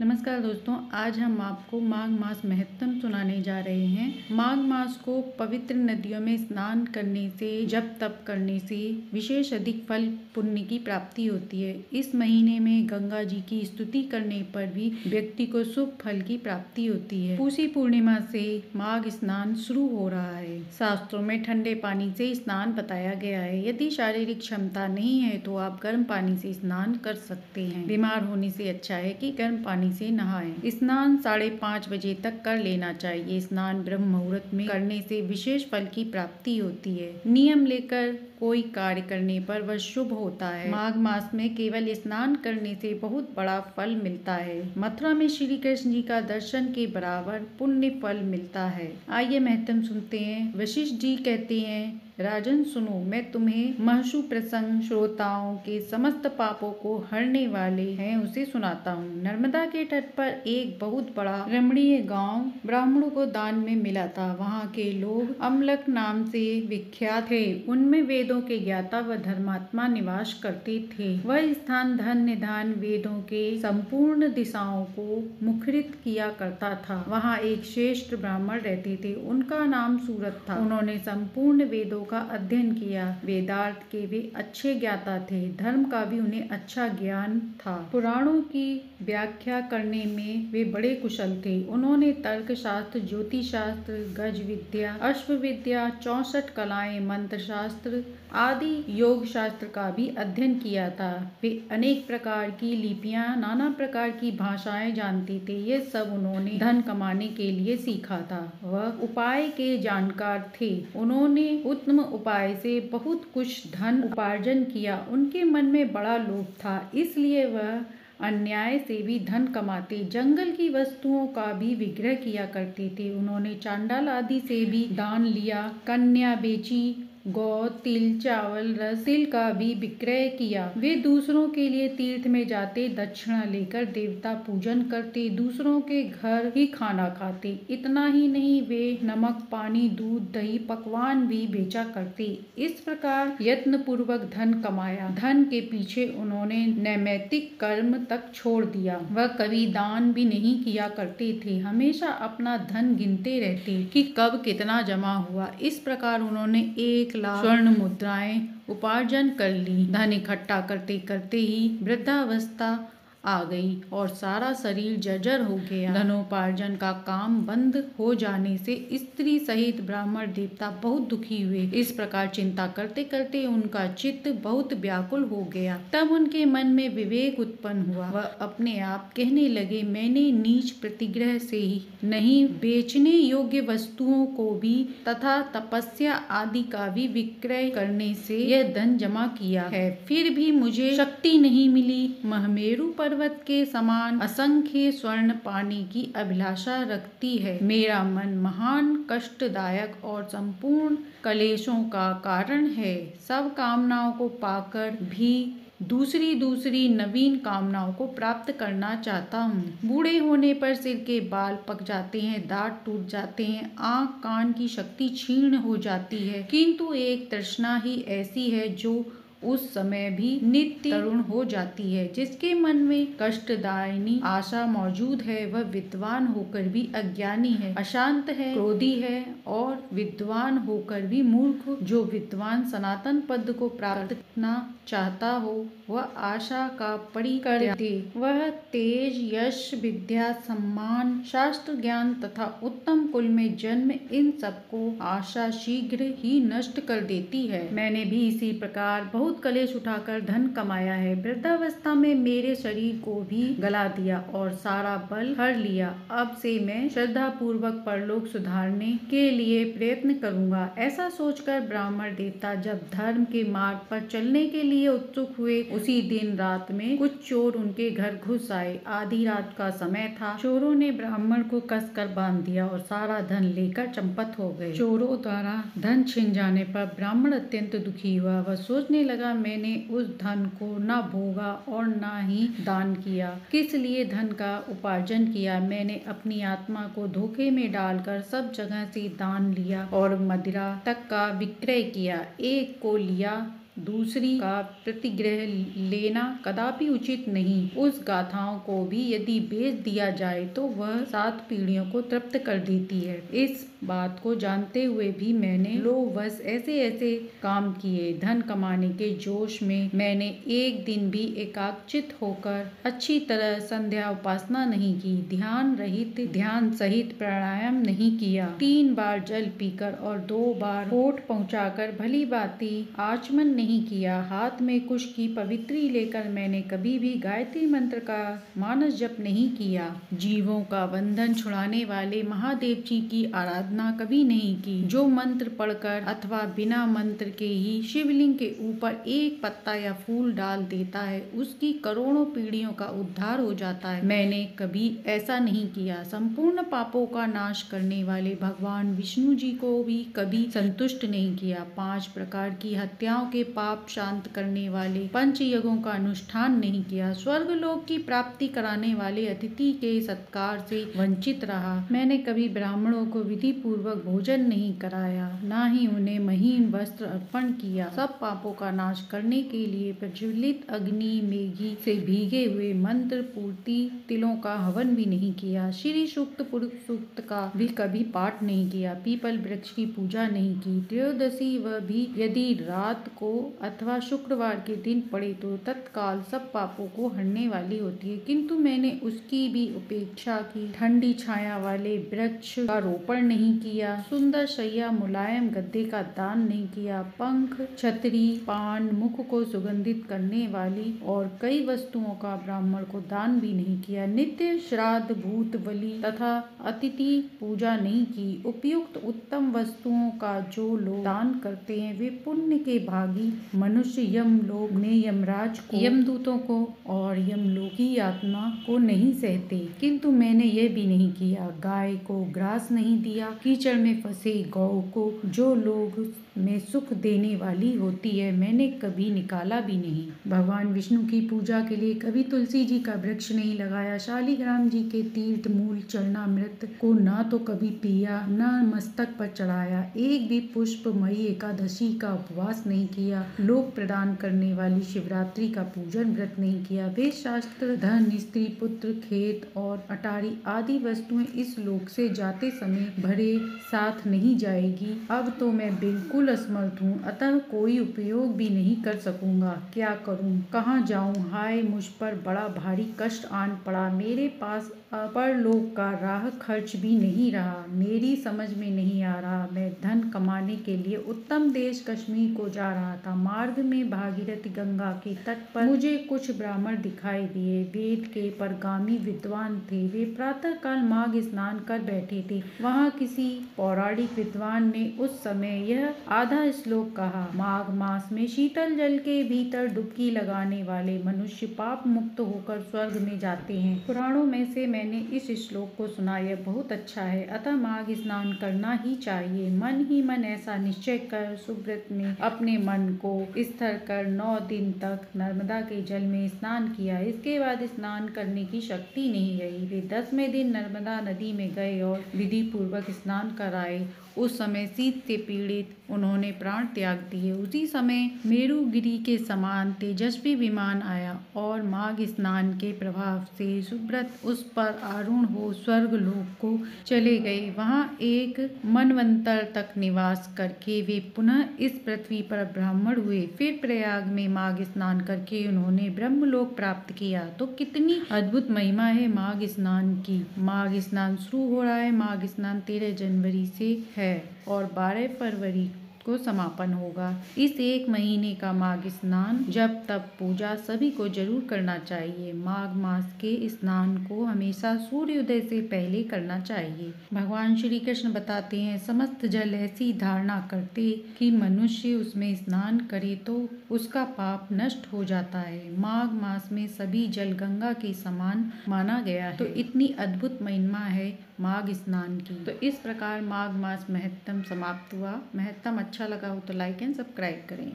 नमस्कार दोस्तों, आज हम आपको माघ मास महत्तम सुनाने जा रहे हैं। माघ मास को पवित्र नदियों में स्नान करने से, जप तप करने से विशेष अधिक फल पुण्य की प्राप्ति होती है। इस महीने में गंगा जी की स्तुति करने पर भी व्यक्ति को शुभ फल की प्राप्ति होती है। पूसी पूर्णिमा से माघ स्नान शुरू हो रहा है। शास्त्रों में ठंडे पानी से स्नान बताया गया है। यदि शारीरिक क्षमता नहीं है तो आप गर्म पानी से स्नान कर सकते हैं। बीमार होने से अच्छा है कि गर्म पानी से नहाएं। स्नान 5:30 बजे तक कर लेना चाहिए। स्नान ब्रह्म मुहूर्त में करने से विशेष फल की प्राप्ति होती है। नियम लेकर कोई कार्य करने पर वह शुभ होता है। माघ मास में केवल स्नान करने से बहुत बड़ा फल मिलता है। मथुरा में श्री कृष्ण जी का दर्शन के बराबर पुण्य फल मिलता है। आइए महत्तम सुनते हैं। वशिष्ठ जी कहते हैं, राजन सुनो, मैं तुम्हें महशु प्रसंग श्रोताओं के समस्त पापों को हरने वाले हैं उसे सुनाता हूँ। नर्मदा के तट पर एक बहुत बड़ा रमणीय गांव ब्राह्मणों को दान में मिला था। वहाँ के लोग अम्लक नाम से विख्यात थे। उनमें वेदों के ज्ञाता व धर्मात्मा निवास करते थे। वह स्थान धन निधान वेदों के संपूर्ण दिशाओं को मुखरित किया करता था। वहाँ एक श्रेष्ठ ब्राह्मण रहते थे। उनका नाम सूरत था। उन्होंने संपूर्ण वेदों का अध्ययन किया। वेदार्थ के वे अच्छे ज्ञाता थे। धर्म का भी उन्हें अच्छा ज्ञान था। पुराणों की व्याख्या करने में वे बड़े कुशल थे। उन्होंने तर्क शास्त्र, ज्योतिष शास्त्र, गज विद्या, अश्व विद्या, 64 कलाएं, मंत्र शास्त्र आदि योग शास्त्र का भी अध्ययन किया था। वे अनेक प्रकार की लिपियां, नाना प्रकार की भाषाएं जानते थे। ये सब उन्होंने धन कमाने के लिए सीखा था। वह उपाय के जानकार थे। उन्होंने उत्तम उपाय से बहुत कुछ धन उपार्जन किया। उनके मन में बड़ा लोभ था, इसलिए वह अन्याय से भी धन कमाते, जंगल की वस्तुओं का भी विग्रह किया करते थे। उन्होंने चांडाल आदि से भी दान लिया, कन्या बेची, गौ, तिल, चावल, रस, तिल का भी विक्रय किया। वे दूसरों के लिए तीर्थ में जाते, दक्षिणा लेकर देवता पूजन करते, दूसरों के घर ही खाना खाते। इतना ही नहीं, वे नमक, पानी, दूध, दही, पकवान भी बेचा करते। इस प्रकार यत्न पूर्वक धन कमाया। धन के पीछे उन्होंने नैमित्तिक कर्म तक छोड़ दिया। वह कभी दान भी नहीं किया करते थे। हमेशा अपना धन गिनते रहते कि कब कितना जमा हुआ। इस प्रकार उन्होंने 1 लाख स्वर्ण मुद्राएं उपार्जन कर ली। धन इकट्ठा करते करते ही वृद्धावस्था आ गई और सारा शरीर जर्जर हो गया। धनोपार्जन का काम बंद हो जाने से स्त्री सहित ब्राह्मण देवता बहुत दुखी हुए। इस प्रकार चिंता करते करते उनका चित्त बहुत व्याकुल हो गया। तब उनके मन में विवेक उत्पन्न हुआ। वह अपने आप कहने लगे, मैंने नीच प्रतिग्रह से ही नहीं, बेचने योग्य वस्तुओं को भी तथा तपस्या आदि का भी विक्रय करने से यह धन जमा किया है। फिर भी मुझे शक्ति नहीं मिली। महमेरु पर्वत के समान असंख्य स्वर्ण पाने की अभिलाषा रखती है। मेरा मन महान कष्टदायक और संपूर्ण कलेशों का कारण है। सब कामनाओं को पाकर भी दूसरी नवीन कामनाओं को प्राप्त करना चाहता हूँ। बूढ़े होने पर सिर के बाल पक जाते हैं, दांत टूट जाते हैं, आँख कान की शक्ति क्षीण हो जाती है, किंतु एक तृष्णा ही ऐसी है जो उस समय भी नित्य तरुण हो जाती है। जिसके मन में कष्टदायिनी आशा मौजूद है वह विद्वान होकर भी अज्ञानी है, अशांत है, क्रोधी है और विद्वान होकर भी मूर्ख। जो विद्वान सनातन पद को प्राप्त करना चाहता हो वह आशा का परिकर दे। वह तेज, यश, विद्या, सम्मान, शास्त्र ज्ञान तथा उत्तम कुल में जन्म, इन सबको आशा शीघ्र ही नष्ट कर देती है। मैंने भी इसी प्रकार बहुत कलेश उठाकर धन कमाया है। वृद्धावस्था में मेरे शरीर को भी गला दिया और सारा बल हर लिया। अब से मैं श्रद्धा पूर्वक परलोक सुधारने के लिए प्रयत्न करूंगा। ऐसा सोचकर ब्राह्मण देवता जब धर्म के मार्ग पर चलने के लिए उत्सुक हुए, उसी दिन रात में कुछ चोर उनके घर घुस आए। आधी रात का समय था। चोरों ने ब्राह्मण को कसकर बांध दिया और सारा धन लेकर चंपत हो गए। चोरों द्वारा धन छिन जाने पर ब्राह्मण अत्यंत दुखी हुआ। वह सोचने लगा, मैंने उस धन को न भोगा और न ही दान किया। किस लिए धन का उपार्जन किया? मैंने अपनी आत्मा को धोखे में डालकर सब जगह से दान लिया और मदिरा तक का विक्रय किया। एक को लिया, दूसरी का प्रतिग्रह लेना कदापि उचित नहीं। उस गाथाओं को भी यदि बेच दिया जाए तो वह 7 पीढ़ियों को तृप्त कर देती है। इस बात को जानते हुए भी मैंने लोभवश ऐसे ऐसे काम किए। धन कमाने के जोश में मैंने एक दिन भी एकाग्रचित्त होकर अच्छी तरह संध्या उपासना नहीं की, ध्यान सहित प्राणायाम नहीं किया, 3 बार जल पीकर और 2 बार होठ पहुंचाकर भली भांति आचमन नहीं किया। हाथ में कुश की पवित्री लेकर मैंने कभी भी गायत्री मंत्र का मानस जप नहीं किया। जीवों का बंधन छुड़ाने वाले महादेव जी की आराधना कभी नहीं की। जो मंत्र पढ़कर अथवा बिना मंत्र के ही शिवलिंग के ऊपर एक पत्ता या फूल डाल देता है, उसकी करोड़ों पीढ़ियों का उद्धार हो जाता है। मैंने कभी ऐसा नहीं किया। संपूर्ण पापों का नाश करने वाले भगवान विष्णु जी को भी कभी संतुष्ट नहीं किया। 5 प्रकार की हत्याओं के पाप शांत करने वाले पंचयज्ञों का अनुष्ठान नहीं किया। स्वर्गलोक की प्राप्ति कराने वाले अतिथि के सत्कार से वंचित रहा। मैंने कभी ब्राह्मणों को विधि पूर्वक भोजन नहीं कराया, न ही उन्हें महीन वस्त्र अर्पण किया। सब पापों का नाश करने के लिए प्रज्वलित अग्नि मेघी से भीगे हुए मंत्र पूर्ति तिलों का हवन भी नहीं किया। श्री सूक्त पुरुष सूक्त का भी कभी पाठ नहीं किया। पीपल वृक्ष की पूजा नहीं की। त्रयोदशी वह भी यदि रात को अथवा शुक्रवार के दिन पड़े तो तत्काल सब पापों को हरने वाली होती है, किंतु मैंने उसकी भी उपेक्षा की। ठंडी छाया वाले वृक्ष का रोपण नहीं किया। सुंदर शैया मुलायम गद्दे का दान नहीं किया। पंख, छतरी, पान, मुख को सुगंधित करने वाली और कई वस्तुओं का ब्राह्मण को दान भी नहीं किया। नित्य श्राद्ध, भूत बलि तथा अतिथि पूजा नहीं की। उपयुक्त उत्तम वस्तुओं का जो लोग दान करते हैं वे पुण्य के भागी मनुष्य यमलोक में यमराज को, यमदूतों को और यमलोक की यातना को नहीं सहते, किंतु मैंने यह भी नहीं किया। गाय को ग्रास नहीं दिया। कीचड़ में फंसे गौ को जो लोग में सुख देने वाली होती है मैंने कभी निकाला भी नहीं। भगवान विष्णु की पूजा के लिए कभी तुलसी जी का वृक्ष नहीं लगाया। शालिग्राम जी के तीर्थ मूल चरणामृत को न तो कभी पिया न मस्तक पर चढ़ाया। एक भी पुष्प मई एकादशी का उपवास नहीं किया। लोक प्रदान करने वाली शिवरात्रि का पूजन व्रत नहीं किया। वेद शास्त्र, धन, स्त्री, पुत्र, खेत और अटारी आदि वस्तुएं इस लोक से जाते समय भरे साथ नहीं जाएगी। अब तो मैं बिल्कुल असमर्थ हूँ, अतः कोई उपयोग भी नहीं कर सकूंगा। क्या करूँ, कहाँ जाऊँ? हाय, मुझ पर बड़ा भारी कष्ट आन पड़ा। मेरे पास परलोक का राह खर्च भी नहीं रहा। मेरी समझ में नहीं आ रहा। मैं धन कमाने के लिए उत्तम देश कश्मीर को जा रहा था। मार्ग में भागीरथी गंगा के तट पर मुझे कुछ ब्राह्मण दिखाई दिए। वेद के परगामी विद्वान थे। वे प्रातः काल माघ स्नान कर बैठे थे। वहाँ किसी पौराणिक विद्वान ने उस समय यह आधा श्लोक कहा। माघ मास में शीतल जल के भीतर डुबकी लगाने वाले मनुष्य पाप मुक्त होकर स्वर्ग में जाते हैं। पुराणों में से मैंने इस श्लोक को सुना। यह बहुत अच्छा है, अतः माघ स्नान करना ही चाहिए। मन ही मन ऐसा निश्चय कर सुब्रत ने अपने मन को स्थिर कर 9 दिन तक नर्मदा के जल में स्नान किया। इसके बाद स्नान करने की शक्ति नहीं रही। वे 10वें दिन नर्मदा नदी में गए और विधि पूर्वक स्नान कर आए। उस समय शीत से पीड़ित उन्होंने प्राण त्याग दिए। उसी समय मेरुगिरी के समान तेजस्वी विमान आया और माघ स्नान के प्रभाव से सुब्रत उस पर आरूढ़ हो स्वर्ग लोक को चले गए। वहां एक मनवंतर तक निवास करके वे पुनः इस पृथ्वी पर ब्राह्मण हुए। फिर प्रयाग में माघ स्नान करके उन्होंने ब्रह्मलोक प्राप्त किया। तो कितनी अद्भुत महिमा है माघ स्नान की। माघ स्नान शुरू हो रहा है। माघ स्नान 13 जनवरी से है और 12 फरवरी को समापन होगा। इस 1 महीने का माघ स्नान जब तप पूजा सभी को जरूर करना चाहिए। माघ मास के स्नान को हमेशा सूर्योदय से पहले करना चाहिए। भगवान श्री कृष्ण बताते हैं, समस्त जल ऐसी धारणा करते कि मनुष्य उसमें स्नान करे तो उसका पाप नष्ट हो जाता है। माघ मास में सभी जल गंगा के समान माना गया है। तो इतनी अद्भुत महिमा है माघ स्नान की। तो इस प्रकार माघ मास महत्तम समाप्त हुआ। महत्तम अच्छा लगा हो तो लाइक एंड सब्सक्राइब करें।